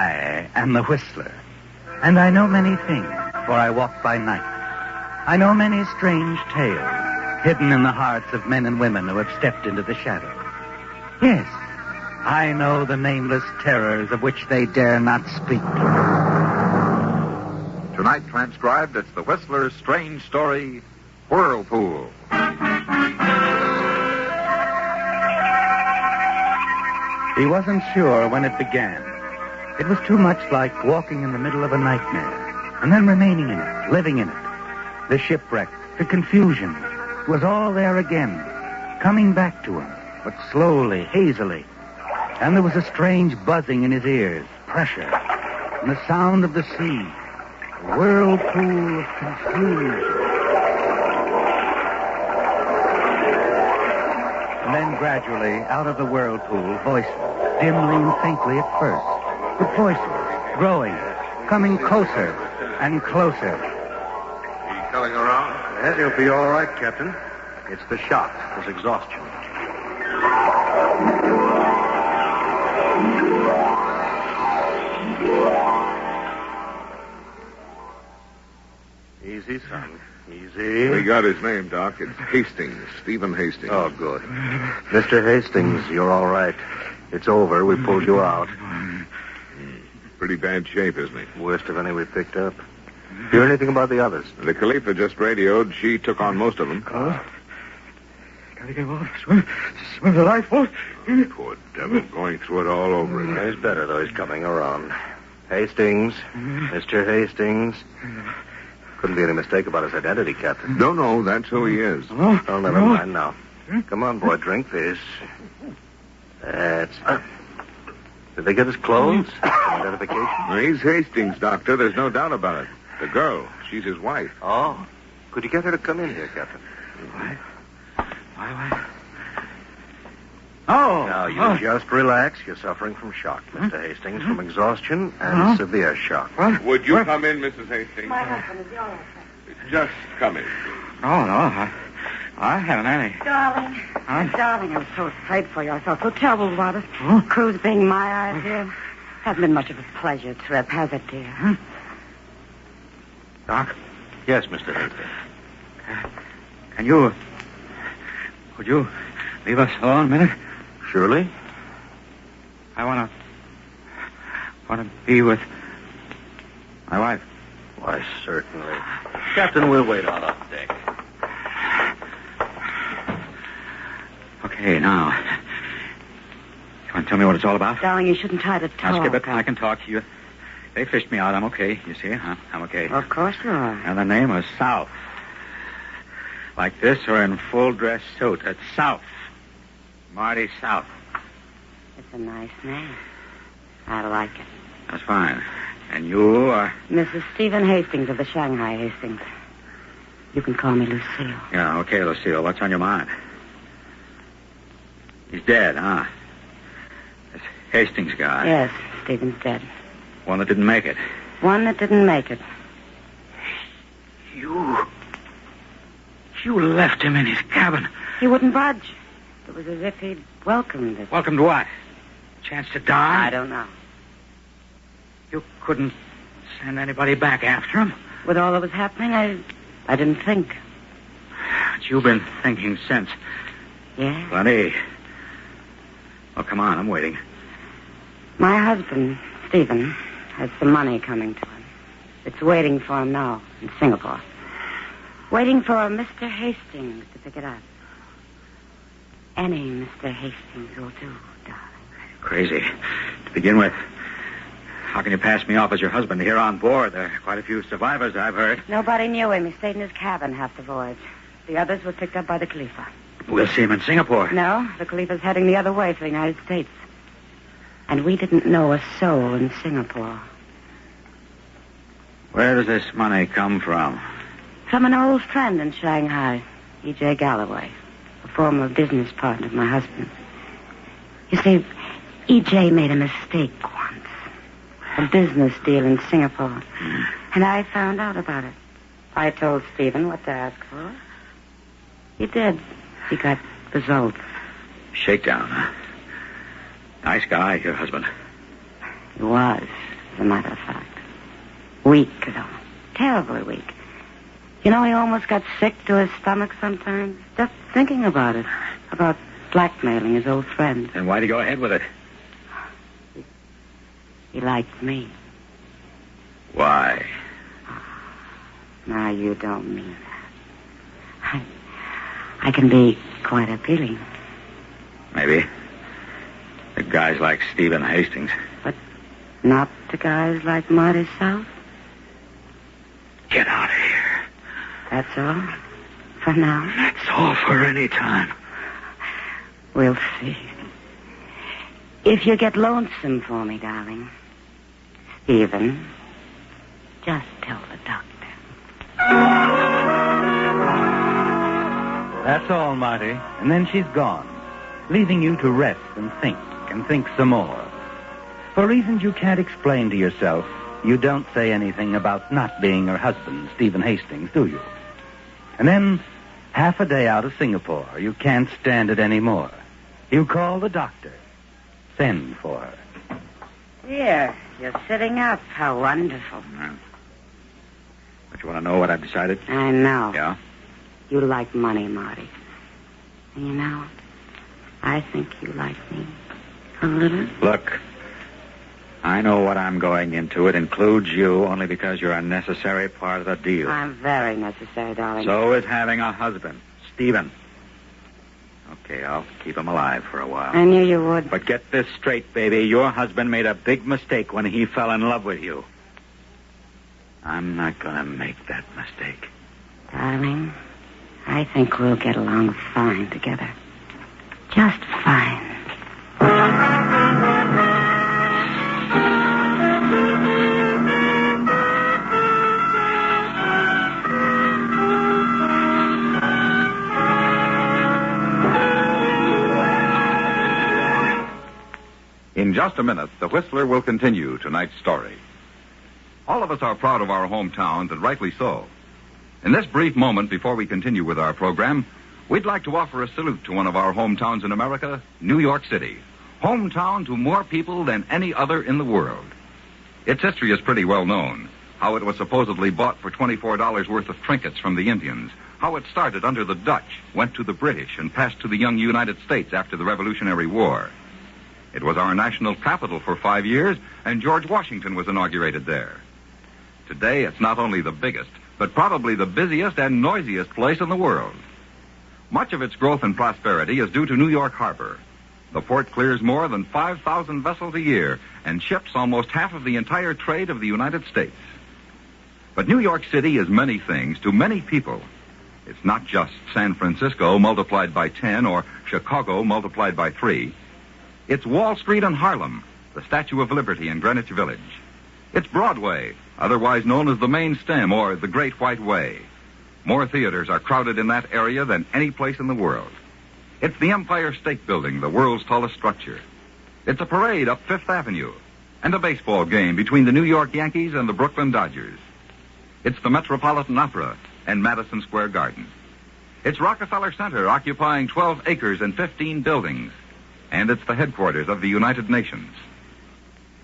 I am the Whistler, and I know many things, for I walk by night. I know many strange tales, hidden in the hearts of men and women who have stepped into the shadow. Yes, I know the nameless terrors of which they dare not speak. Tonight transcribed, it's the Whistler's strange story, Whirlpool. He wasn't sure when it began. It was too much like walking in the middle of a nightmare, and then remaining in it, living in it. The shipwreck, the confusion, was all there again, coming back to him, but slowly, hazily. And there was a strange buzzing in his ears, pressure, and the sound of the sea, a whirlpool of confusion. And then gradually, out of the whirlpool, voices, dimly and faintly at first, but voices, growing, coming closer and closer. He coming around? Yes, he'll be all right, Captain. It's the shock, his exhaustion. Easy, son. Easy. We got his name, Doc. It's Hastings. Stephen Hastings. Oh, good. Mr. Hastings, you're all right. It's over. We pulled you out. Pretty bad shape, isn't he? Worst of any we picked up. Hear anything about the others? The Khalifa just radioed. She took on most of them. Gotta get off. Swim the lifeboat. Poor devil, going through it all over again. He's better, though. He's coming around. Hastings. Mr. Hastings. Couldn't be any mistake about his identity, Captain. No, that's who he is. Oh, never mind now. Come on, boy, drink this. That's... Did they get his clothes? Identification? Well, he's Hastings, Doctor. There's no doubt about it. The girl, she's his wife. Oh. Could you get her to come in here, Captain? Why? Oh! Now, you just relax. You're suffering from shock, Mr. Hastings, from exhaustion and severe shock. What? Would you come in, Mrs. Hastings? My husband is yours. Just come in. No. I haven't any. Darling. Darling, I'm so afraid for you. I felt so terrible about it. Cruise being my idea. Hasn't been much of a pleasure trip, has it, dear? Doc? Yes, Mr. Hastings. Would you leave us alone a minute? Surely. I want to be with my wife. Why, certainly. Captain, we'll wait on up deck. Okay, now. You want to tell me what it's all about? Darling, you shouldn't try to talk. Now, skip it. I can talk to you. They fished me out. I'm okay. You see? Huh? I'm okay. Of course you are. And the name was South. Like this or in full dress suit. It's South. Marty South. It's a nice name. I like it. That's fine. And you are... Mrs. Stephen Hastings of the Shanghai Hastings. You can call me Lucille. Yeah, okay, Lucille. What's on your mind? He's dead, huh? This Hastings guy. Yes, Stephen's dead. One that didn't make it. One that didn't make it. You left him in his cabin. He wouldn't budge. It was as if he'd welcomed it. Welcome to what? Chance to die? I don't know. You couldn't send anybody back after him? With all that was happening, I didn't think. But you've been thinking since. Yeah? Plenty. Well, come on, I'm waiting. My husband, Stephen, has some money coming to him. It's waiting for him now in Singapore. Waiting for Mr. Hastings to pick it up. Any Mr. Hastings will do, darling. Crazy. To begin with, how can you pass me off as your husband here on board? There are quite a few survivors, I've heard. Nobody knew him. He stayed in his cabin half the voyage. The others were picked up by the Khalifa. We'll see him in Singapore. No, the Khalifa's heading the other way for the United States. And we didn't know a soul in Singapore. Where does this money come from? From an old friend in Shanghai, E.J. Galloway, a former business partner of my husband. You see, E.J. made a mistake once. A business deal in Singapore. And I found out about it. I told Stephen what to ask for. He did. He got results. Shakedown, huh? Nice guy, your husband. He was. as a matter of fact. Weak, though. Terribly weak. You know, he almost got sick to his stomach sometimes, just thinking about it. About blackmailing his old friend. Then why'd he go ahead with it? He liked me. Why? Now, you don't mean that. I can be quite appealing. Maybe. To guys like Stephen Hastings. But not to guys like Marty South? Get out of here. That's all? For now? That's all for any time. We'll see. If you get lonesome for me, darling, Stephen, just tell the doctor. That's all, Marty. And then she's gone, leaving you to rest and think some more. For reasons you can't explain to yourself, you don't say anything about not being her husband, Stephen Hastings, do you? And then, half a day out of Singapore, you can't stand it anymore. You call the doctor. Send for her. Here, you're sitting up. How wonderful. But you want to know what I've decided? I know. Yeah? You like money, Marty. And you know, I think you like me a little. Look, I know what I'm going into. It includes you only because you're a necessary part of the deal. I'm very necessary, darling. So is having a husband, Stephen. Okay, I'll keep him alive for a while. I knew you would. But get this straight, baby. Your husband made a big mistake when he fell in love with you. I'm not going to make that mistake. Darling, I think we'll get along fine together. Just fine. In just a minute, the Whistler will continue tonight's story. All of us are proud of our hometowns, and rightly so. In this brief moment before we continue with our program, we'd like to offer a salute to one of our hometowns in America, New York City. Hometown to more people than any other in the world. Its history is pretty well known. How it was supposedly bought for $24 worth of trinkets from the Indians. How it started under the Dutch, went to the British, and passed to the young United States after the Revolutionary War. It was our national capital for 5 years, and George Washington was inaugurated there. Today, it's not only the biggest, but probably the busiest and noisiest place in the world. Much of its growth and prosperity is due to New York Harbor. The port clears more than 5,000 vessels a year and ships almost half of the entire trade of the United States. But New York City is many things to many people. It's not just San Francisco multiplied by 10 or Chicago multiplied by 3. It's Wall Street and Harlem, the Statue of Liberty in Greenwich Village. It's Broadway, otherwise known as the Main Stem or the Great White Way. More theaters are crowded in that area than any place in the world. It's the Empire State Building, the world's tallest structure. It's a parade up Fifth Avenue and a baseball game between the New York Yankees and the Brooklyn Dodgers. It's the Metropolitan Opera and Madison Square Garden. It's Rockefeller Center, occupying 12 acres and 15 buildings. And it's the headquarters of the United Nations.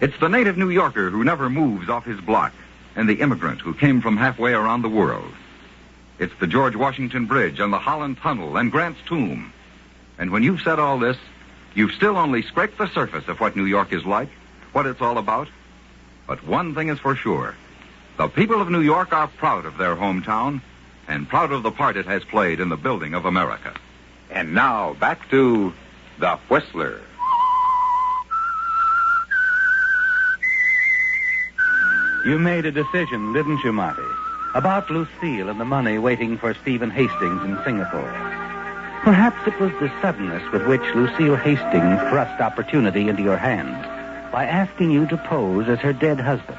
It's the native New Yorker who never moves off his block, and the immigrant who came from halfway around the world. It's the George Washington Bridge and the Holland Tunnel and Grant's Tomb. And when you've said all this, you've still only scraped the surface of what New York is like, what it's all about. But one thing is for sure. The people of New York are proud of their hometown and proud of the part it has played in the building of America. And now, back to The Whistler. You made a decision, didn't you, Marty? About Lucille and the money waiting for Stephen Hastings in Singapore. Perhaps it was the suddenness with which Lucille Hastings thrust opportunity into your hands by asking you to pose as her dead husband.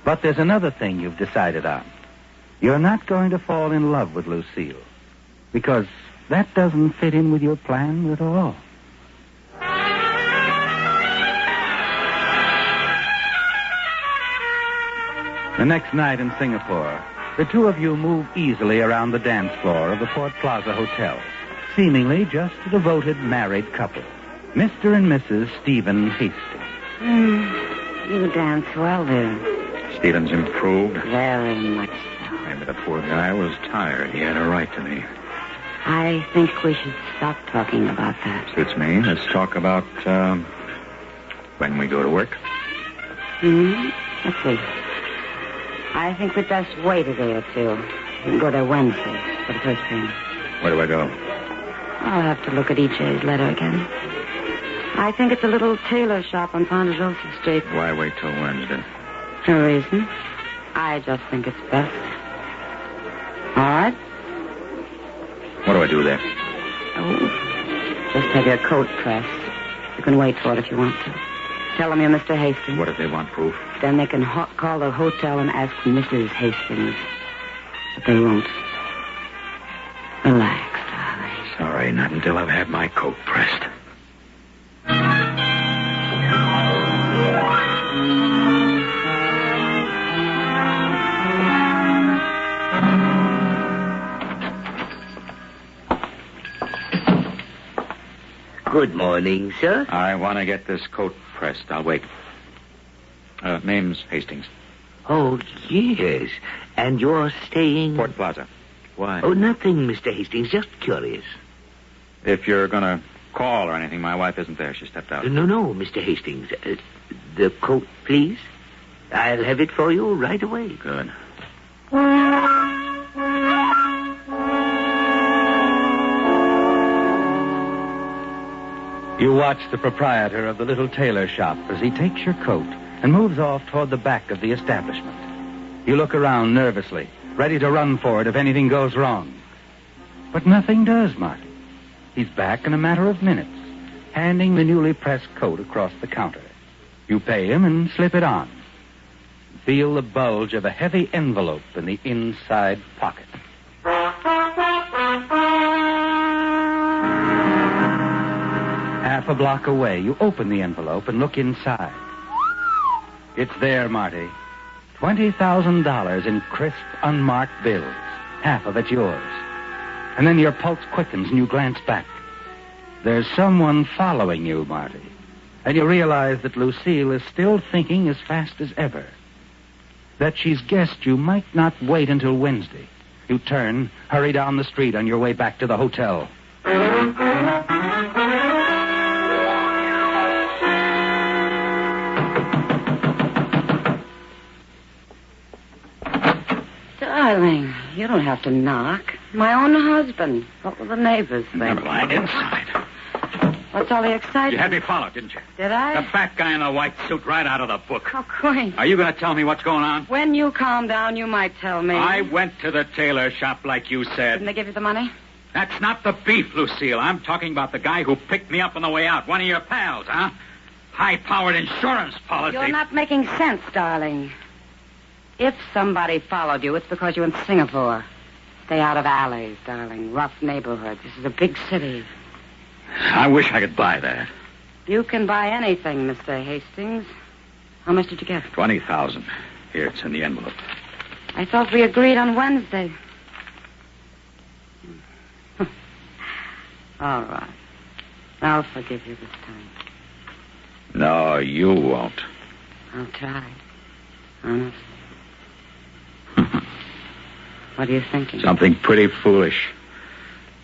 But there's another thing you've decided on. You're not going to fall in love with Lucille, because that doesn't fit in with your plans at all. The next night in Singapore, the two of you move easily around the dance floor of the Port Plaza Hotel, seemingly just a devoted married couple, Mr. and Mrs. Stephen Hastings. You dance well there. Stevens improved. Very much so. Maybe the poor guy was tired. He had a right to me. I think we should stop talking about that. Suits me. Let's talk about, when we go to work. Let's see. I think we'd best wait a day or two. We can go there Wednesday for the first payment. Where do I go? I'll have to look at E.J.'s letter again. I think it's a little tailor shop on Ponderosa Street. Why wait till Wednesday? No reason. I just think it's best. All right? What do I do there? Oh, just have your coat pressed. You can wait for it if you want to. Tell them you're Mr. Hastings. What if they want proof? Then they can call the hotel and ask for Mrs. Hastings. But they won't. Relax, darling. Sorry, not until I've had my coat pressed. Good morning, sir. I want to get this coat pressed. I'll wait. Name's Hastings. Oh, yes. And you're staying... Port Plaza. Why? Oh, nothing, Mr. Hastings. Just curious. If you're going to call or anything, my wife isn't there. She stepped out. No, Mr. Hastings. The coat, please. I'll have it for you right away. Good. You watch the proprietor of the little tailor shop as he takes your coat and moves off toward the back of the establishment. You look around nervously, ready to run for it if anything goes wrong. But nothing does, Marty. He's back in a matter of minutes, handing the newly pressed coat across the counter. You pay him and slip it on. Feel the bulge of a heavy envelope in the inside pocket. Half a block away, you open the envelope and look inside. It's there, Marty. $20,000 in crisp, unmarked bills. Half of it yours. And then your pulse quickens and you glance back. There's someone following you, Marty. And you realize that Lucille is still thinking as fast as ever. That she's guessed you might not wait until Wednesday. You turn, hurry down the street on your way back to the hotel. Darling, you don't have to knock. My own husband. What will the neighbors think? Never mind. Inside. What's all the excitement? You had me followed, didn't you? Did I? The fat guy in the white suit right out of the book. How quaint. Are you going to tell me what's going on? When you calm down, you might tell me. I went to the tailor shop like you said. Didn't they give you the money? That's not the beef, Lucille. I'm talking about the guy who picked me up on the way out. One of your pals, huh? High-powered insurance policy. You're not making sense, darling. If somebody followed you, it's because you're in Singapore. Stay out of alleys, darling. Rough neighborhoods. This is a big city. I wish I could buy that. You can buy anything, Mr. Hastings. How much did you get? 20,000. Here, it's in the envelope. I thought we agreed on Wednesday. All right. I'll forgive you this time. No, you won't. I'll try. Honest. What are you thinking? Something pretty foolish.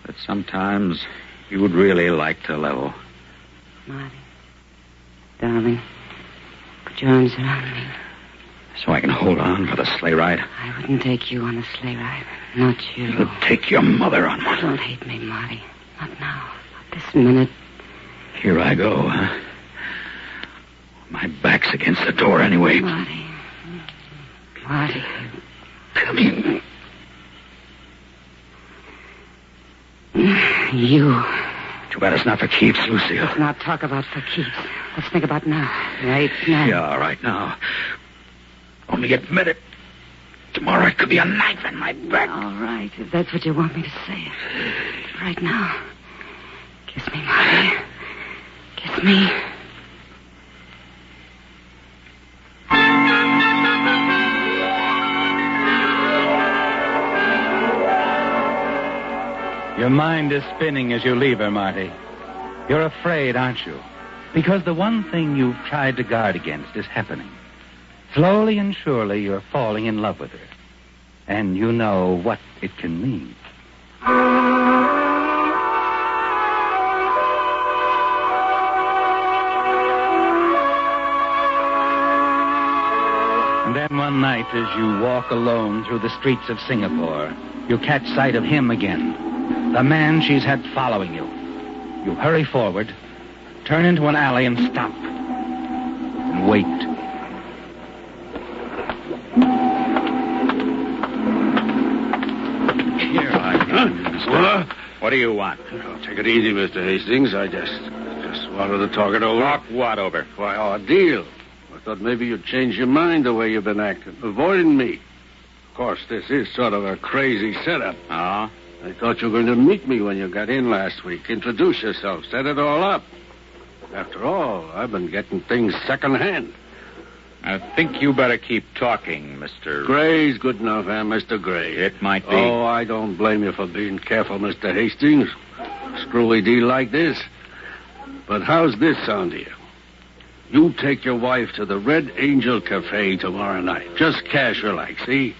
But sometimes you would really like to level. Marty. Darling. Put your arms around me. So I can hold on for the sleigh ride? I wouldn't take you on a sleigh ride. Not you. You'll take your mother on one. Don't hate me, Marty. Not now. Not this minute. Here I go, huh? My back's against the door anyway. Marty. Marty. Come here. You. Too bad it's not for keeps, Lucille. Let's not talk about for keeps. Let's think about now. Right now. Yeah, all right now. Only admit it. Tomorrow it could be a knife in my back. All right, if that's what you want me to say. Right now. Kiss me, Marty. Kiss me. Your mind is spinning as you leave her, Marty. You're afraid, aren't you? Because the one thing you've tried to guard against is happening. Slowly and surely, you're falling in love with her. And you know what it can mean. And then one night, as you walk alone through the streets of Singapore, you catch sight of him again, the man she's had following you. You hurry forward, turn into an alley and stop. And wait. Here I am. What? What do you want? Oh, take it easy, Mr. Hastings. I just wanted to talk it over. Talk what over? Why, our deal. I thought maybe you'd change your mind the way you've been acting, avoiding me. Of course, this is sort of a crazy setup. Oh? I thought you were going to meet me when you got in last week. Introduce yourself, set it all up. After all, I've been getting things secondhand. I think you better keep talking, Mr. Gray's good enough, Mr. Gray? It might be. Oh, I don't blame you for being careful, Mr. Hastings. Screwy deal like this. But how's this sound to you? You take your wife to the Red Angel Cafe tomorrow night. Just casual like, see?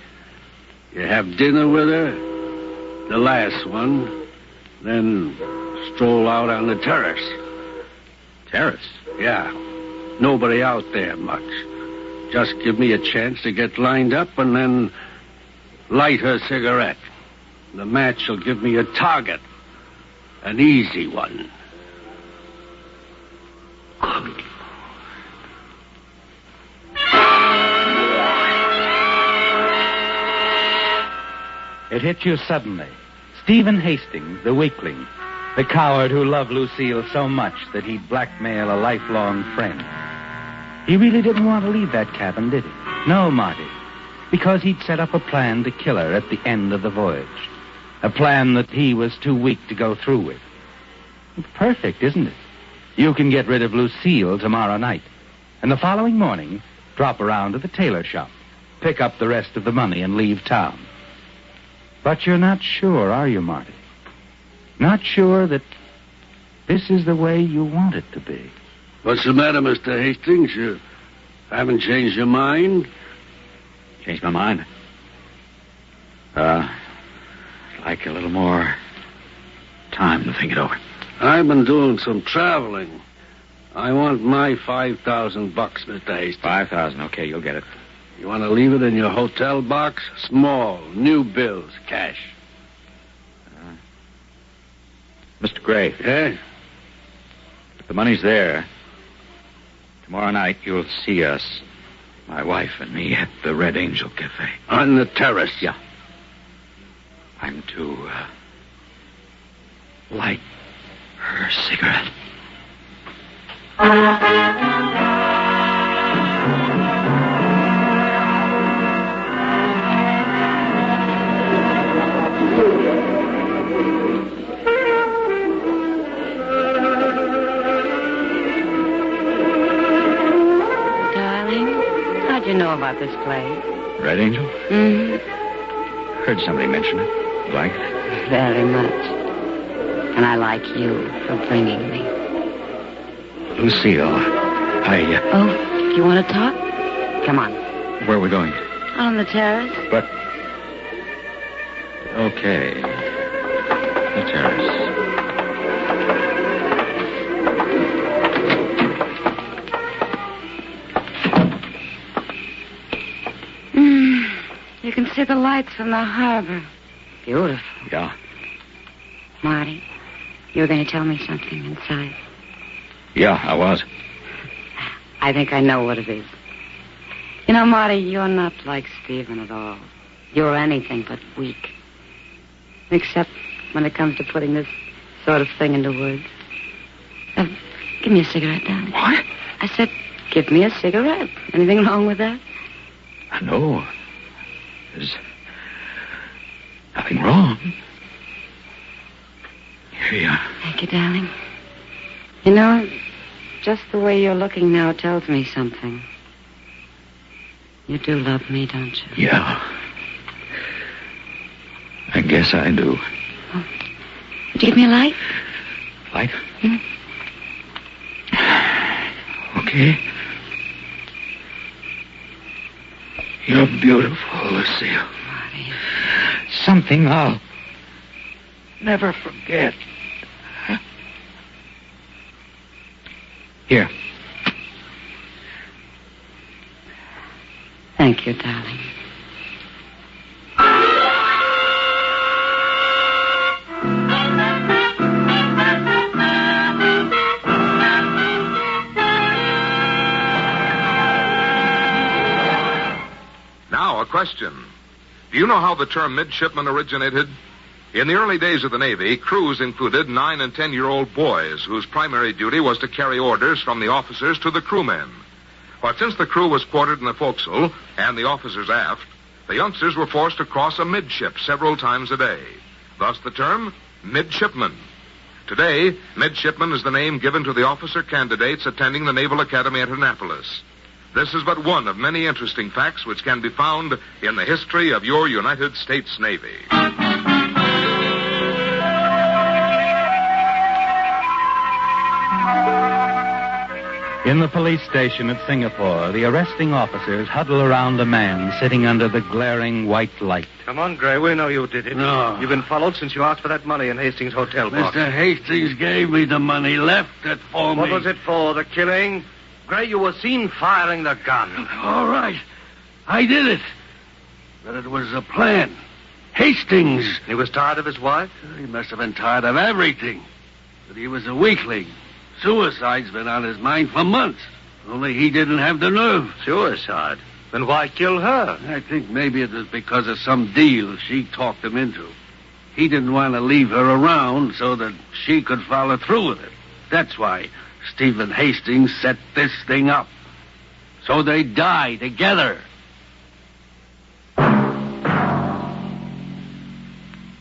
You have dinner with her, the last one, then stroll out on the terrace. Terrace? Yeah. Nobody out there much. Just give me a chance to get lined up and then light her cigarette. The match will give me a target. An easy one. It hit you suddenly. Stephen Hastings, the weakling, the coward who loved Lucille so much that he'd blackmail a lifelong friend. He really didn't want to leave that cabin, did he? No, Marty. Because he'd set up a plan to kill her at the end of the voyage. A plan that he was too weak to go through with. It's perfect, isn't it? You can get rid of Lucille tomorrow night. And the following morning, drop around to the tailor shop, pick up the rest of the money and leave town. But you're not sure, are you, Marty? Not sure that this is the way you want it to be. What's the matter, Mr. Hastings? You haven't changed your mind? Changed my mind. Like a little more time to think it over. I've been doing some traveling. I want my $5,000, Mr. Hastings. 5,000, okay, you'll get it. You want to leave it in your hotel box? Small, new bills, cash. Mr. Gray. Yeah? If the money's there, tomorrow night you'll see us, my wife and me, at the Red Angel Cafe. On the terrace? Yeah. I'm to light her cigarette. How'd you know about this place? Red Angel? Mm-hmm. Heard somebody mention it. You like it? Very much. And I like you for bringing me. Lucille, Oh, you want to talk? Come on. Where are we going? On the terrace. But... Okay. The terrace. You can see the lights from the harbor. Beautiful. Yeah. Marty, you were going to tell me something inside. Yeah, I was. I think I know what it is. You know, Marty, you're not like Stephen at all. You're anything but weak. Except when it comes to putting this sort of thing into words. Give me a cigarette, darling. What? I said, give me a cigarette. Anything wrong with that? No. There's nothing wrong. Here you are. Thank you, darling. You know, just the way you're looking now tells me something. You do love me, don't you? Yeah. I guess I do. Would you give me a light? Light? Hmm? okay? You're beautiful, Lucille. Something I'll never forget. Here. Thank you, darling. Now, a question. Do you know how the term midshipman originated? In the early days of the Navy, crews included 9- and 10-year-old boys whose primary duty was to carry orders from the officers to the crewmen. But since the crew was quartered in the forecastle and the officers aft, the youngsters were forced to cross a midship several times a day. Thus the term midshipman. Today, midshipman is the name given to the officer candidates attending the Naval Academy at Annapolis. This is but one of many interesting facts which can be found in the history of your United States Navy. In the police station at Singapore, the arresting officers huddle around a man sitting under the glaring white light. Come on, Gray. We know you did it. No. You've been followed since you asked for that money in Hastings' hotel box. Mr. Hastings gave me the money, left it for me. What was it for, the killing? Gray, you were seen firing the gun. All right. I did it. But it was a plan. Hastings. He was tired of his wife? He must have been tired of everything. But he was a weakling. Suicide's been on his mind for months. Only he didn't have the nerve. Suicide? Then why kill her? I think maybe it was because of some deal she talked him into. He didn't want to leave her around so that she could follow through with it. That's why Stephen Hastings set this thing up. So they'd die together.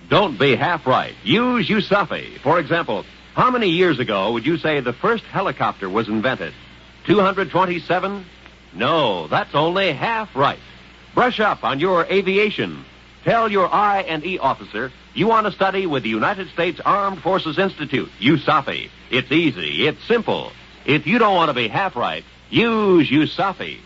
Don't be half right. Use Yusufi. For example, how many years ago would you say the first helicopter was invented? 227? No, that's only half right. Brush up on your aviation. Tell your I&E officer you want to study with the United States Armed Forces Institute, USAFI. It's easy. It's simple. If you don't want to be half right, use USAFI.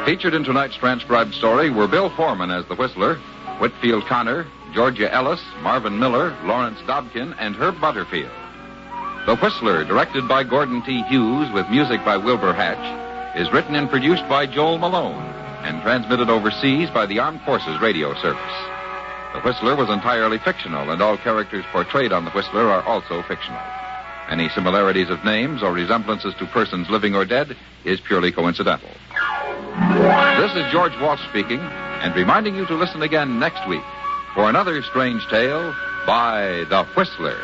Featured in tonight's transcribed story were Bill Forman as the Whistler, Whitfield Connor, Georgia Ellis, Marvin Miller, Lawrence Dobkin, and Herb Butterfield. The Whistler, directed by Gordon T. Hughes with music by Wilbur Hatch, is written and produced by Joel Malone and transmitted overseas by the Armed Forces Radio Service. The Whistler was entirely fictional, and all characters portrayed on The Whistler are also fictional. Any similarities of names or resemblances to persons living or dead is purely coincidental. This is George Walsh speaking, and reminding you to listen again next week for another strange tale by The Whistler.